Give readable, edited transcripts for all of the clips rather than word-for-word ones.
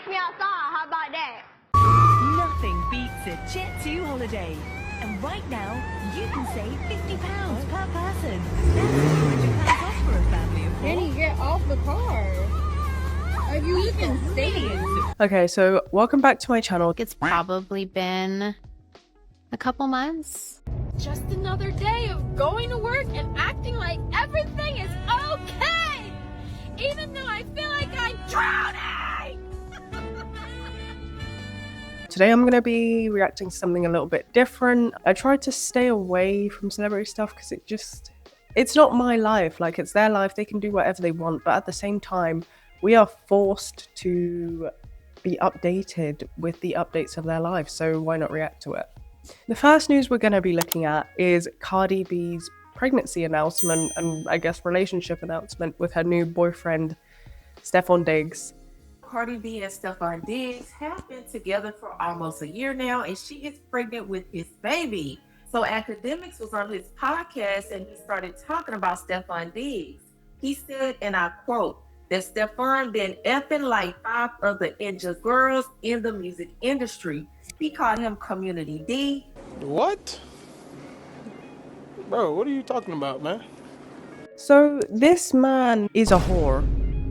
me outside. How about that? Nothing beats a Jet2 holiday. And right now, you can save £50 per person. That's £200 off for a family of 4. Danny, get off the car. Like, you can stay. Okay, so welcome back to my channel. It's probably been a couple months. Just another day of going to work and acting like everything is okay, even though I feel like I'm drowning. Today I'm going to be reacting to something a little bit different. I tried to stay away from celebrity stuff because it's not my life. Like, it's their life, they can do whatever they want, but at the same time, we are forced to be updated with the updates of their life, so why not react to it? The first news we're going to be looking at is Cardi B's pregnancy announcement and I guess relationship announcement with her new boyfriend, Stefan Diggs. Cardi B and Stefan Diggs have been together for almost a year now, and she is pregnant with his baby. So Akademiks was on his podcast and he started talking about Stefan Diggs. He said, and I quote, that Stefan been effing like 5 other injured girls in the music industry. He called him Community D. What? Bro, what are you talking about, man? So this man is a whore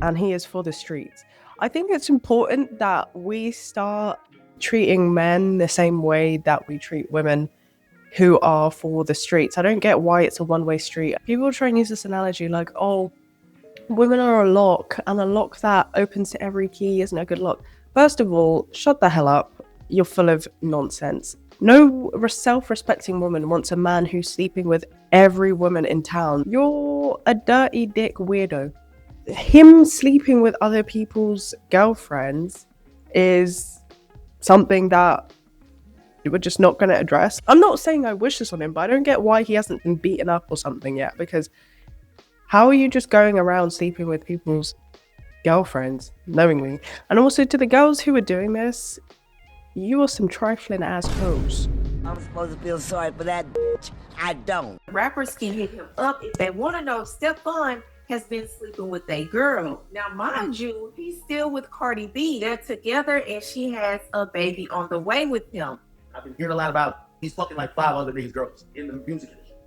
and he is for the streets. I think it's important that we start treating men the same way that we treat women who are for the streets. I don't get why it's a one-way street. People try and use this analogy like, oh, women are a lock, and a lock that opens to every key isn't a good lock. First of all, shut the hell up. You're full of nonsense. No self-respecting woman wants a man who's sleeping with every woman in town. You're a dirty dick weirdo. Him sleeping with other people's girlfriends is something that we're just not going to address. I'm not saying I wish this on him, but I don't get why he hasn't been beaten up or something yet, because how are you just going around sleeping with people's girlfriends knowingly? And also to the girls who are doing this, you are some trifling ass hoes. I'm supposed to feel sorry for that bitch. I don't. Rappers can hit him up if they want to know if Stefan has been sleeping with a girl. Now, mind you, he's still with Cardi B. They're together and she has a baby on the way with him. I've been hearing a lot about he's fucking like 5 other niggas girls in the music industry.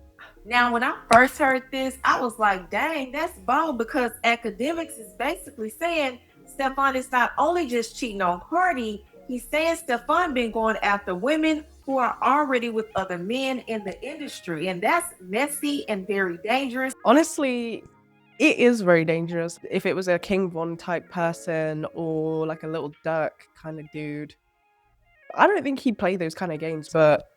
Now, when I first heard this, I was like, dang, that's bold, because Akademiks is basically saying Stefan is not only just cheating on Cardi, he's saying Stefan been going after women who are already with other men in the industry, and that's messy and very dangerous. Honestly, it is very dangerous. If it was a King Von type person or like a little Dirk kind of dude, I don't think he'd play those kind of games, but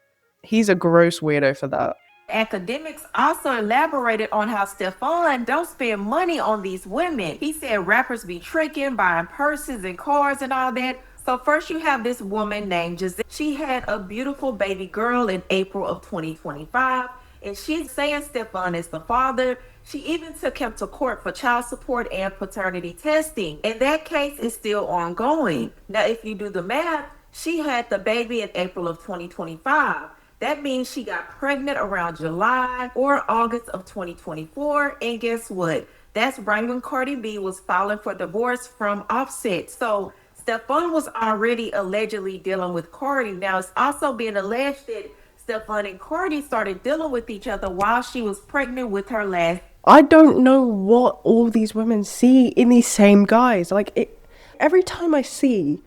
he's a gross weirdo for that. Akademiks also elaborated on how Stefan don't spend money on these women. He said rappers be tricking, buying purses and cars and all that. So first you have this woman named Giselle. She had a beautiful baby girl in April of 2025. And she's saying Stefan is the father. She even took him to court for child support and paternity testing. And that case is still ongoing. Now, if you do the math, she had the baby in April of 2025. That means she got pregnant around July or August of 2024. And guess what? That's right when Cardi B was filing for divorce from Offset. So Stefan was already allegedly dealing with Cardi. Now it's also being alleged that Stefan and Cardi started dealing with each other while she was pregnant with her last. I don't know what all these women see in these same guys. Like, every time I see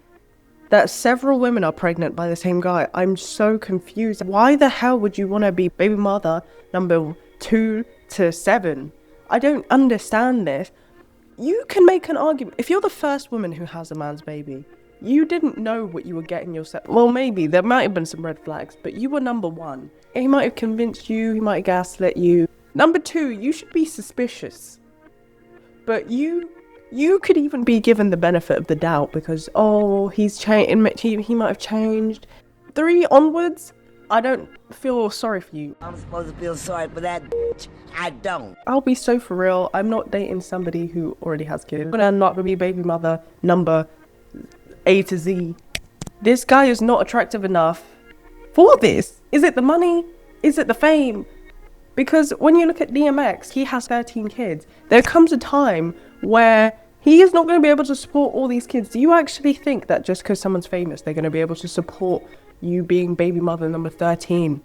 that several women are pregnant by the same guy, I'm so confused. Why the hell would you want to be baby mother number 2 to 7? I don't understand this. You can make an argument. If you're the first woman who has a man's baby, you didn't know what you were getting yourself. Well, maybe there might have been some red flags, but you were number 1. He might have convinced you, he might have gaslit you. Number 2, you should be suspicious. But you could even be given the benefit of the doubt because, oh, he's changed, he might have changed. 3 onwards, I don't feel sorry for you. I'm supposed to feel sorry for that bitch. I don't. I'll be so for real. I'm not dating somebody who already has kids. I'm not gonna be baby mother number A to Z. This guy is not attractive enough for this. Is it the money? Is it the fame? Because when you look at DMX, he has 13 kids. There comes a time where He is not going to be able to support all these kids. Do you actually think that just because someone's famous, they're going to be able to support you being baby mother number 13?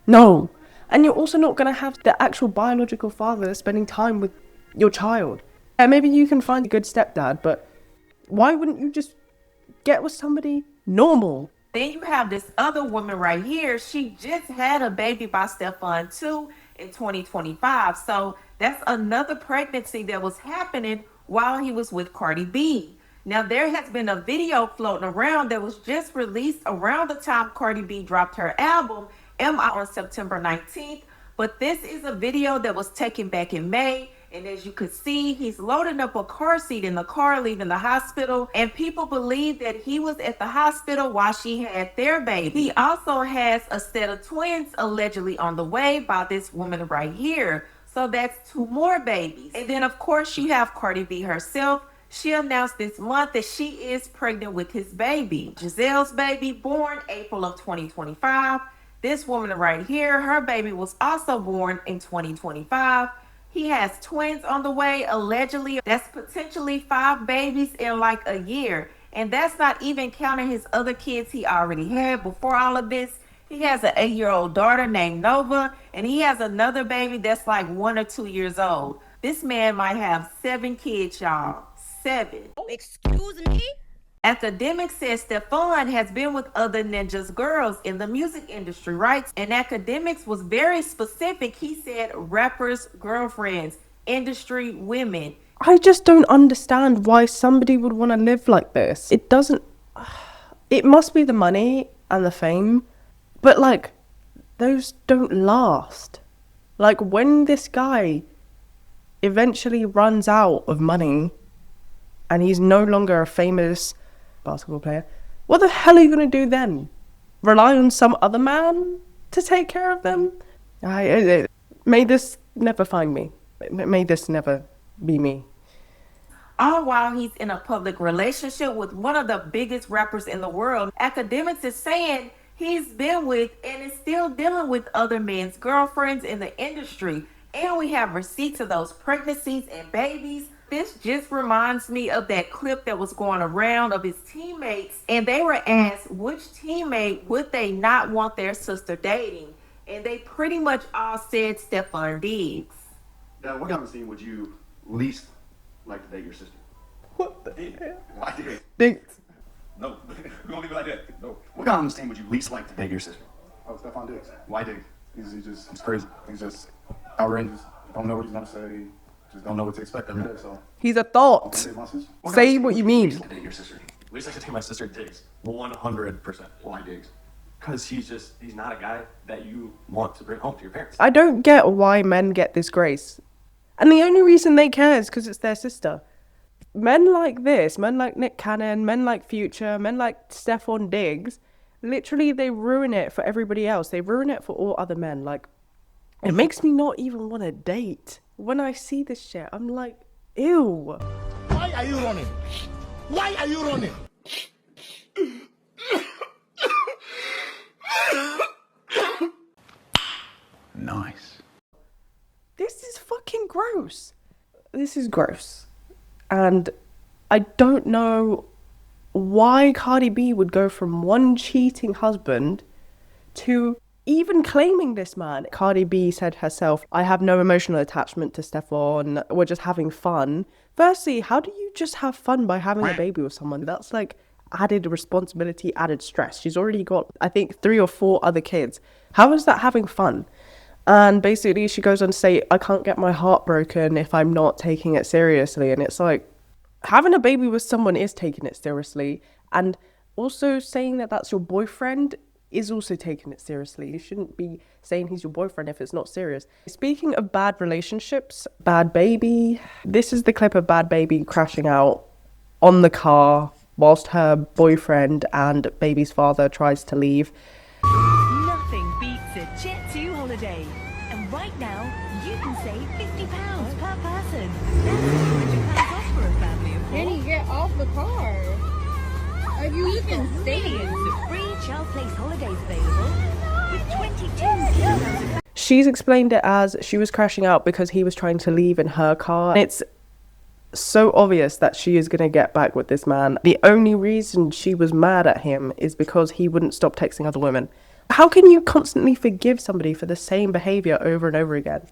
No. And you're also not going to have the actual biological father spending time with your child. And maybe you can find a good stepdad, but why wouldn't you just get with somebody normal? Then you have this other woman right here. She just had a baby by Stefan too in 2025. So that's another pregnancy that was happening while he was with Cardi B. Now there has been a video floating around that was just released around the time Cardi B dropped her album, M.I. on September 19th. But this is a video that was taken back in May. And as you could see, he's loading up a car seat in the car, leaving the hospital. And people believe that he was at the hospital while she had their baby. He also has a set of twins allegedly on the way by this woman right here. So that's 2 more babies. And then, of course, you have Cardi B herself. She announced this month that she is pregnant with his baby. Giselle's baby, born April of 2025. This woman right here, her baby was also born in 2025. He has twins on the way, allegedly. That's potentially 5 babies in like a year. And that's not even counting his other kids he already had before all of this. He has an 8-year-old daughter named Nova, and he has another baby that's like 1 or 2 years old. This man might have 7 kids, y'all. 7. Excuse me? Akademiks says Stefan has been with other ninjas girls in the music industry, right? And Akademiks was very specific. He said rappers, girlfriends, industry women. I just don't understand why somebody would want to live like this. It doesn't... It must be the money and the fame, but like, those don't last. Like, when this guy eventually runs out of money and he's no longer a famous basketball player, what the hell are you going to do then? Rely on some other man to take care of them? May this never find me. May this never be me. All while he's in a public relationship with one of the biggest rappers in the world. Akademiks is saying he's been with and is still dealing with other men's girlfriends in the industry. And we have receipts of those pregnancies and babies. This just reminds me of that clip that was going around of his teammates. And they were asked which teammate would they not want their sister dating. And they pretty much all said Stefan Diggs. Now, what kind of scene would you least like to date your sister? What the hell? Why Diggs? Diggs. No, we're gonna leave it like that. No. What kind of scene would you least like to date your sister? Oh, Stefan Diggs. Why Diggs? He's crazy. He's just outrageous. Don't know what he's gonna say. Just don't know what to expect every day. So He's a thought. Say what you mean. Least like to date your sister. Least like to date my sister Diggs. 100%. Why Diggs? Because he's not a guy that you want to bring home to your parents. I don't get why men get this grace. And the only reason they care is because it's their sister. Men like this, men like Nick Cannon, men like Future, men like Stefan Diggs, literally they ruin it for everybody else. They ruin it for all other men. Like, it makes me not even want to date. When I see this shit, I'm like, ew. why are you running? Why are you running? Nice. This is fucking gross. This is gross. And I don't know why Cardi B would go from one cheating husband to even claiming this man. Cardi B said herself, I have no emotional attachment to Stefan. We're just having fun. Firstly, how do you just have fun by having a baby with someone? That's like added responsibility, added stress. She's already got, I think, 3 or 4 other kids. How is that having fun? And basically she goes on to say, I can't get my heart broken if I'm not taking it seriously. And it's like, having a baby with someone is taking it seriously. And also saying that that's your boyfriend is also taking it seriously. You shouldn't be saying he's your boyfriend if it's not serious. Speaking of bad relationships, Bhad Baby. This is the clip of Bhad Baby crashing out on the car whilst her boyfriend and baby's father tries to leave. Nothing beats a Jet2 holiday. And right now, you can save £50 per person. That's £200 off for a family of 4. Jenny, get off the car. Are you even Millions of free child place holidays available with 22 kilograms of... She's explained it as she was crashing out because he was trying to leave in her car. It's so obvious that she is going to get back with this man. The only reason she was mad at him is because he wouldn't stop texting other women. How can you constantly forgive somebody for the same behavior over and over again?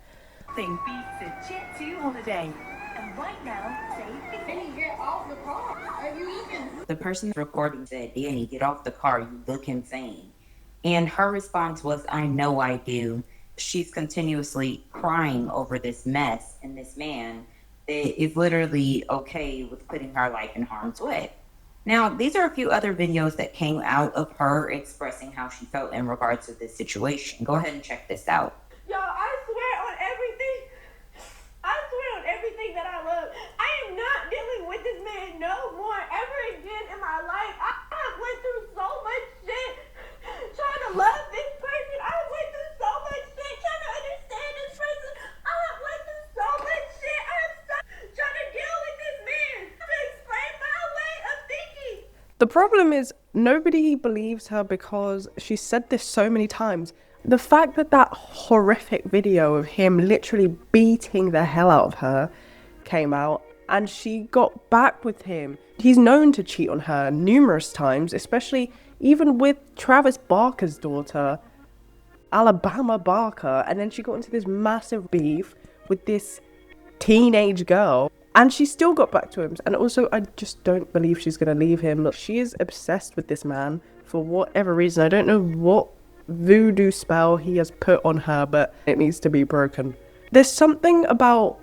Nothing beats a Jet 2 holiday. And right now, say 50. Get off the car. Are you even? The person recording said, Danny, get off the car. You look insane. And her response was, I know I do. She's continuously crying over this mess and this man that is literally okay with putting her life in harm's way. Now, these are a few other videos that came out of her expressing how she felt in regards to this situation. Go ahead and check this out. Y'all, I swear on everything. I swear on everything that I love. I am not dealing with this man no more ever again in my life. I went through so much shit trying to love this person. I went through so much shit trying to understand this person. I went through so much shit. I'm trying to deal with this man to explain my way of thinking. The problem is nobody believes her because she said this so many times. The fact that that horrific video of him literally beating the hell out of her came out and she got back with him. He's known to cheat on her numerous times, especially even with Travis Barker's daughter, Alabama Barker, and then she got into this massive beef with this teenage girl and she still got back to him. And also, I just don't believe she's gonna leave him. Look, she is obsessed with this man for whatever reason. I don't know what voodoo spell he has put on her, but it needs to be broken. There's something about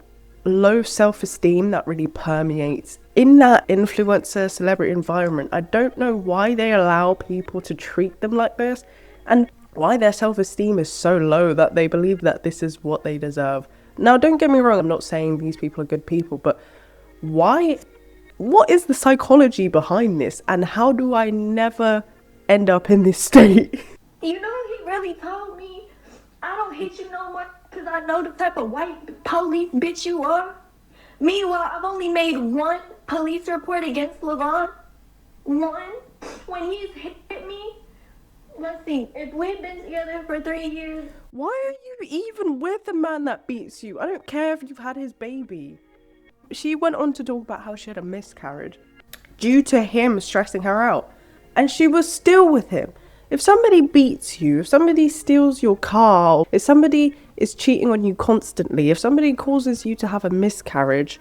low self-esteem that really permeates in that influencer celebrity environment. I don't know why they allow people to treat them like this and why their self-esteem is so low that they believe that this is what they deserve. Now, don't get me wrong, I'm not saying these people are good people, but why? What is the psychology behind this, and how do I never end up in this state? You know, he really told me, I don't hit you no more because I know the type of white police bitch you are. Meanwhile, I've only made one police report against LaVon. One. When he's hit me. Let's see, if we've been together for 3 years. Why are you even with the man that beats you? I don't care if you've had his baby. She went on to talk about how she had a miscarriage due to him stressing her out. And she was still with him. If somebody beats you, if somebody steals your car, if somebody is cheating on you constantly, if somebody causes you to have a miscarriage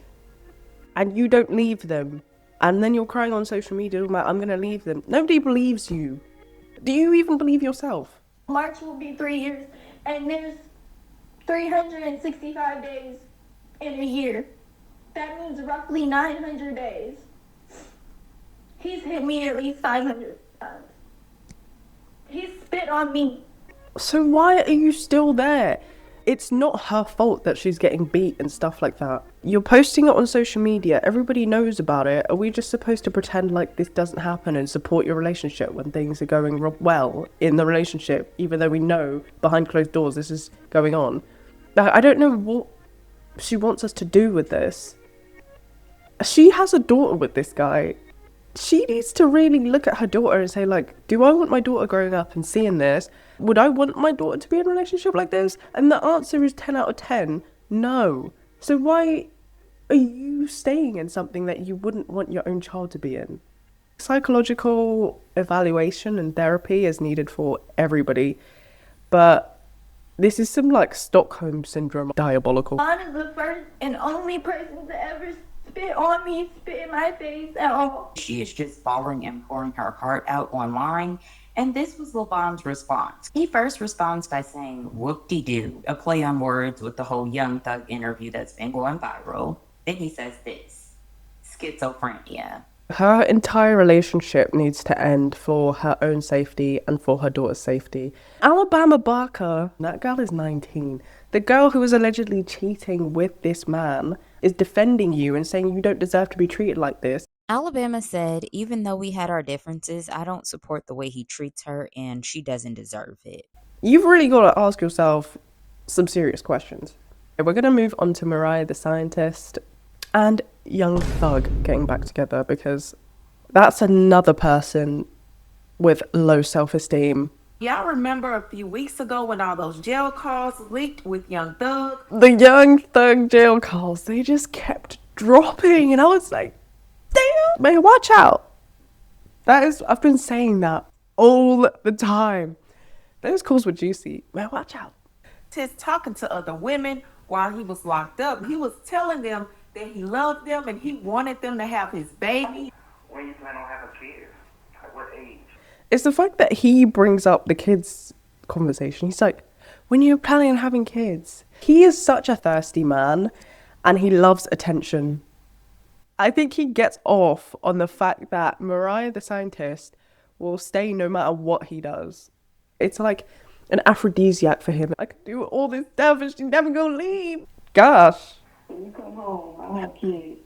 and you don't leave them, and then you're crying on social media about, I'm going to leave them. Nobody believes you. Do you even believe yourself? March will be 3 years, and there's 365 days in a year. That means roughly 900 days. He's hit me at least 500 times. He spit on me. So why are you still there? It's not her fault that she's getting beat and stuff like that. You're posting it on social media. Everybody knows about it. Are we just supposed to pretend like this doesn't happen and support your relationship when things are going well in the relationship, even though we know behind closed doors this is going on? I don't know what she wants us to do with this. She has a daughter with this guy. She needs to really look at her daughter and say, like, do I want my daughter growing up and seeing this? Would I want my daughter to be in a relationship like this? And the answer is 10 out of 10, no. So why are you staying in something that you wouldn't want your own child to be in? Psychological evaluation and therapy is needed for everybody, but this is some, like, Stockholm Syndrome diabolical. Vaughn is the first and only person to ever spit on me, spit in my face at all. She is just bawling and pouring her heart out online. And this was LaVon's response. He first responds by saying, whoop-de-doo, a play on words with the whole Young Thug interview that's been going viral. Then he says this, schizophrenia. Her entire relationship needs to end for her own safety and for her daughter's safety. Alabama Barker, that girl is 19. The girl who was allegedly cheating with this man is defending you and saying you don't deserve to be treated like this. Alabama said, even though we had our differences, I don't support the way he treats her and she doesn't deserve it. You've really got to ask yourself some serious questions. We're going to move on to Mariah the Scientist and Young Thug getting back together, because that's another person with low self-esteem. Y'all remember a few weeks ago when all those jail calls leaked with Young Thug? The Young Thug jail calls, they just kept dropping, and I was like, damn, man, watch out. I've been saying that all the time. Those calls were juicy. Man, watch out. Talking to other women while he was locked up. He was telling them that he loved them and he wanted them to have his baby. When you plan on having kids? At what age? It's the fact that he brings up the kids conversation. He's like, when you're planning on having kids. He is such a thirsty man and he loves attention. I think he gets off on the fact that Mariah the scientist will stay no matter what he does. It's like an aphrodisiac for him. I could do all this stuff and she's never gonna leave. Gosh. When you come home, I'll have kids.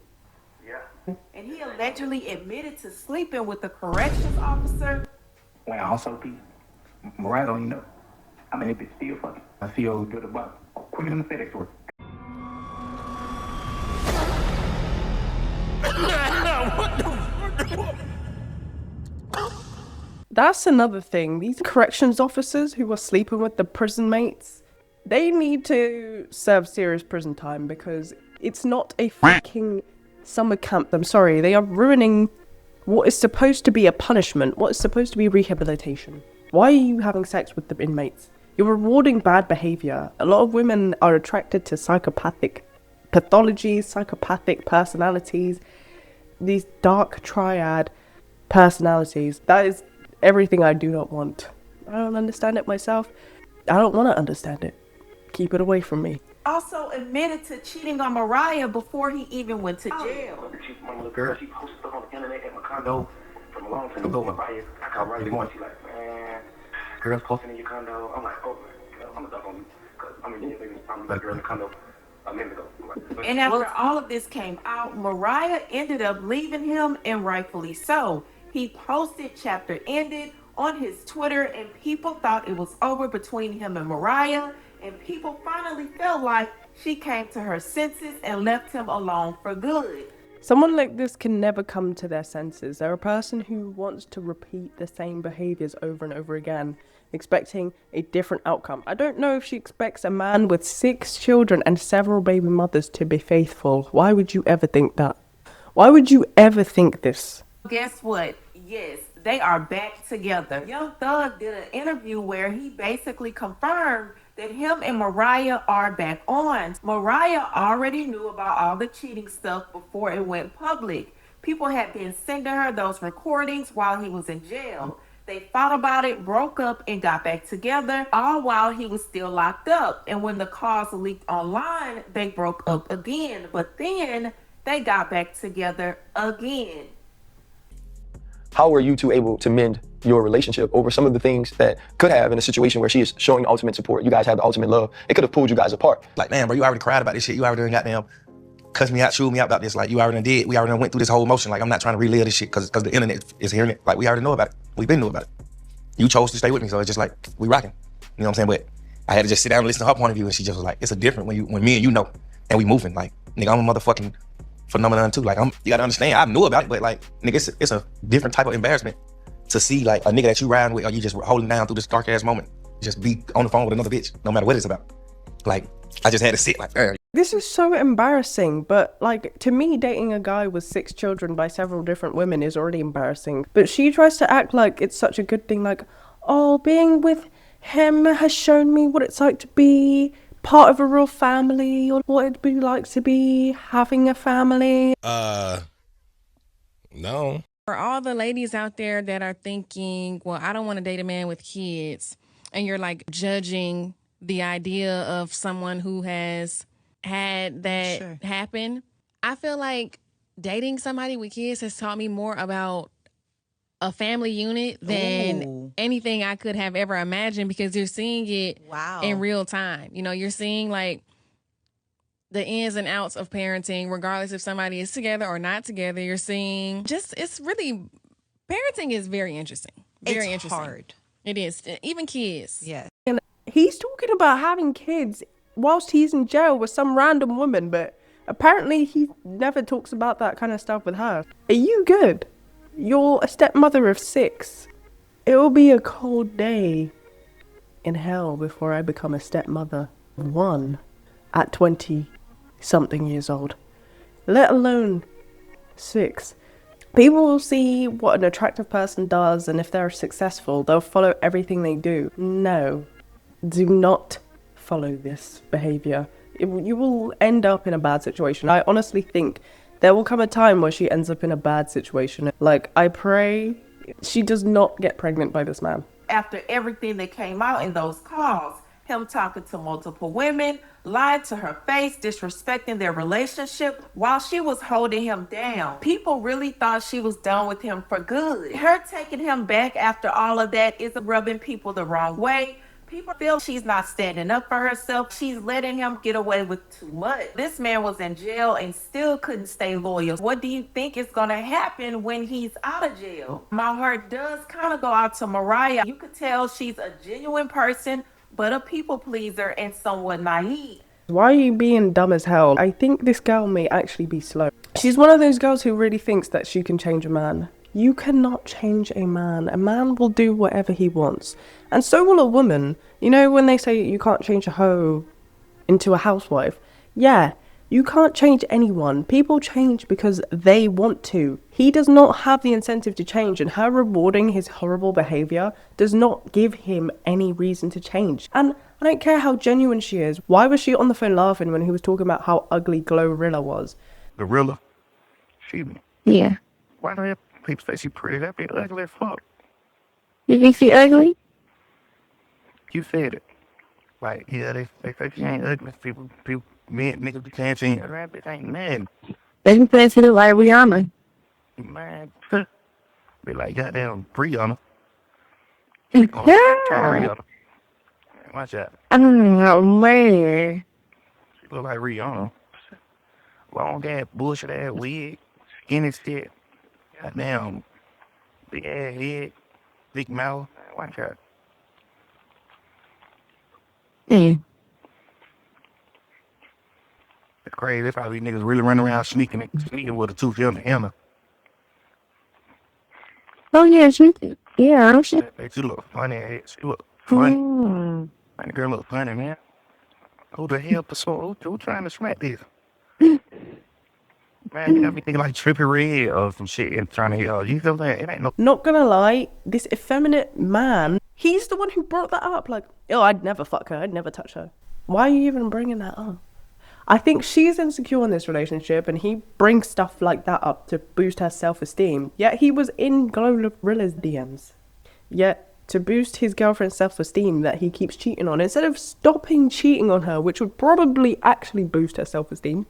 Yeah. And he allegedly admitted to sleeping with the corrections officer. When I also be, Mariah don't even know. I mean, if it's still fucking, I feel good about it. Put it in the FedEx work. That's another thing. These corrections officers who are sleeping with the prison mates, they need to serve serious prison time because it's not a freaking summer camp. I'm sorry, they are ruining what is supposed to be a punishment, what is supposed to be rehabilitation. Why are you having sex with the inmates? You're rewarding bad behavior. A lot of women are attracted to psychopathic pathologies, psychopathic personalities, these dark triad personalities. That is everything I do not want. I don't understand it myself. I don't want to understand it. Keep it away from me. Also admitted to cheating on Mariah before he even went to jail. She's my little girl. She posted stuff on the internet at my condo from a long time ago. Mariah, I called Mariah once. She's like, man, girls posting in your condo. I'm like, oh, man, I'm a duck on you. Because I'm a girl in the condo a minute ago. And after all of this came out, Mariah ended up leaving him, and rightfully so. He posted chapter ended on his Twitter, and people thought it was over between him and Mariah, and people finally felt like she came to her senses and left him alone for good. Someone like this can never come to their senses. They're a person who wants to repeat the same behaviors over and over again, expecting a different outcome. I don't know if she expects a man with 6 children and several baby mothers to be faithful. Why would you ever think that? Why would you ever think this? Guess what? Yes, they are back together. Young Thug did an interview where he basically confirmed that him and Mariah are back on. Mariah already knew about all the cheating stuff before it went public. People had been sending her those recordings while he was in jail. They thought about it, broke up, and got back together, all while he was still locked up. And when the calls leaked online, they broke up again. But then they got back together again. How were you two able to mend your relationship over some of the things that could have in a situation where she is showing ultimate support? You guys have the ultimate love. It could have pulled you guys apart. Like, man, bro, you already cried about this shit. You already done goddamn cussed me out, chewed me out about this. Like, you already done did. We already done went through this whole motion. Like, I'm not trying to relive this shit because the internet is hearing it. Like, we already know about it. We've been knew about it. You chose to stay with me, so it's just like, we rocking. You know what I'm saying? But I had to just sit down and listen to her point of view, and she just was like, it's a different when me and you know, and we moving. Like, nigga, I'm a motherfucking phenomenon too. Like, you gotta understand, I knew about it, but like, nigga, it's a different type of embarrassment to see like a nigga that you riding with or you just holding down through this dark ass moment, just be on the phone with another bitch, no matter what it's about. Like, I just had to sit like, This is so embarrassing, but like, to me, dating a guy with 6 children by several different women is already embarrassing. But she tries to act like it's such a good thing, like, oh, being with him has shown me what it's like to be part of a real family, or what it'd be like to be having a family. No. For all the ladies out there that are thinking, well, I don't want to date a man with kids, and you're like judging the idea of someone who has had that happen, I feel like dating somebody with kids has taught me more about a family unit than anything I could have ever imagined, because you're seeing it in real time. You know, you're seeing like the ins and outs of parenting, regardless if somebody is together or not together. You're seeing it's really, parenting is very interesting. Very interesting. Hard. It is. Even kids. Yeah. And he's talking about having kids whilst he's in jail with some random woman, but apparently he never talks about that kind of stuff with her. Are you good? You're a stepmother of 6. It will be a cold day in hell before I become a stepmother of 1 at 20-something years old. let alone 6. People will see what an attractive person does, and if they're successful, they'll follow everything they do. No, do not follow this behavior. You will end up in a bad situation. I honestly think there will come a time where she ends up in a bad situation. Like, I pray she does not get pregnant by this man. After everything that came out in those calls, him talking to multiple women, lied to her face, disrespecting their relationship while she was holding him down. People really thought she was done with him for good. Her taking him back after all of that is rubbing people the wrong way. People feel she's not standing up for herself. She's letting him get away with too much. This man was in jail and still couldn't stay loyal. What do you think is going to happen when he's out of jail? My heart does kind of go out to Mariah. You could tell she's a genuine person, but a people pleaser and somewhat naive. Why are you being dumb as hell? I think this girl may actually be slow. She's one of those girls who really thinks that she can change a man. You cannot change a man. A man will do whatever he wants. And so will a woman. You know when they say you can't change a hoe into a housewife? Yeah, you can't change anyone. People change because they want to. He does not have the incentive to change, and her rewarding his horrible behavior does not give him any reason to change. And I don't care how genuine she is. Why was she on the phone laughing when he was talking about how ugly Glow Rilla was? The Rilla? She... Yeah. Why do people say she pretty? That be ugly as fuck. You think she ugly? You said it. Like, yeah, they say she ain't ugly. People, men, niggas be saying she ain't ugly. That bitch ain't mad. They be saying she look like Rihanna. Man, be like goddamn Rihanna. Yeah. Rihanna. Watch out. Oh, man. She look like Rihanna. Long ass, bullshit ass wig. Skinny shit. Goddamn. Big ass head. Big mouth. Watch out. Mm. It's crazy. That's how these niggas really run around sneaking with a tooth in the hammer. Oh, yeah, yeah, she. She look funny. She look funny. Mm. Man, the girl look funny, man. Who the hell who trying to smack this? Man, you got me thinking like Trippie Redd or some shit and trying to, you feel that? It ain't no... Not gonna lie, this effeminate man, he's the one who brought that up. Like, oh, I'd never fuck her. I'd never touch her. Why are you even bringing that up? I think she's insecure in this relationship, and he brings stuff like that up to boost her self-esteem. Yet he was in Glow Rilla's DMs. Yet to boost his girlfriend's self-esteem that he keeps cheating on, instead of stopping cheating on her, which would probably actually boost her self-esteem,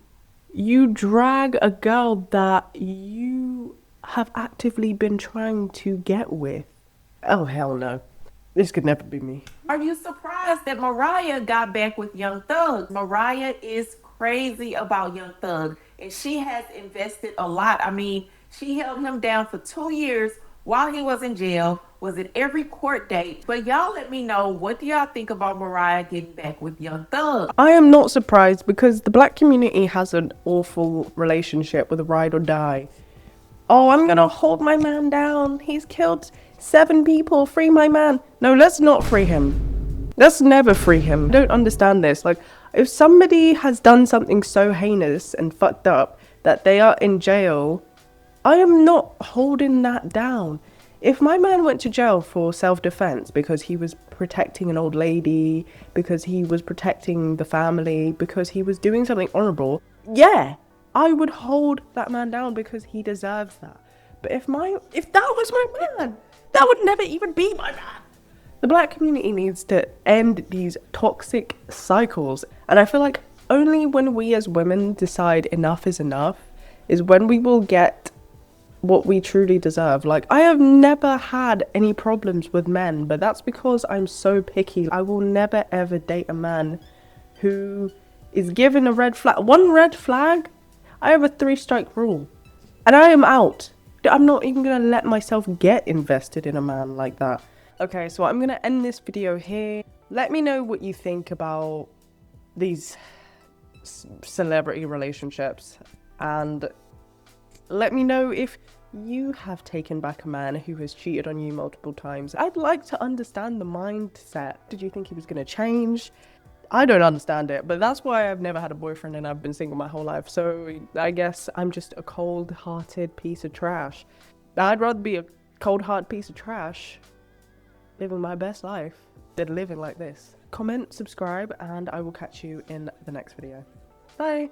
you drag a girl that you have actively been trying to get with. Oh, hell no. This could never be me. Are you surprised that Mariah got back with Young Thug? Mariah is crazy about Young Thug, and she has invested a lot. I mean, she held him down for 2 years while he was in jail, was at every court date. But y'all let me know, what do y'all think about Mariah getting back with Young Thug? I am not surprised, because the black community has an awful relationship with a ride or die. Oh, I'm gonna hold my man down. He's killed 7 people. Free my man. No, let's not free him. Let's never free him. I don't understand this. Like, if somebody has done something so heinous and fucked up that they are in jail, I am not holding that down. If my man went to jail for self-defense because he was protecting an old lady, because he was protecting the family, because he was doing something honorable, yeah, I would hold that man down because he deserves that. But if that was my man, that would never even be my man. The black community needs to end these toxic cycles. And I feel like only when we as women decide enough is enough is when we will get what we truly deserve. Like, I have never had any problems with men, but that's because I'm so picky. I will never ever date a man who is given a red flag. One red flag, I have a 3-strike rule, and I am out. I'm not even gonna let myself get invested in a man like that. Okay, so I'm gonna end this video here. Let me know what you think about these celebrity relationships, and let me know if you have taken back a man who has cheated on you multiple times. I'd like to understand the mindset. Did you think he was gonna change? I don't understand it, but that's why I've never had a boyfriend and I've been single my whole life. So I guess I'm just a cold-hearted piece of trash. I'd rather be a cold-hearted piece of trash living my best life than living like this. Comment, subscribe, and I will catch you in the next video. Bye.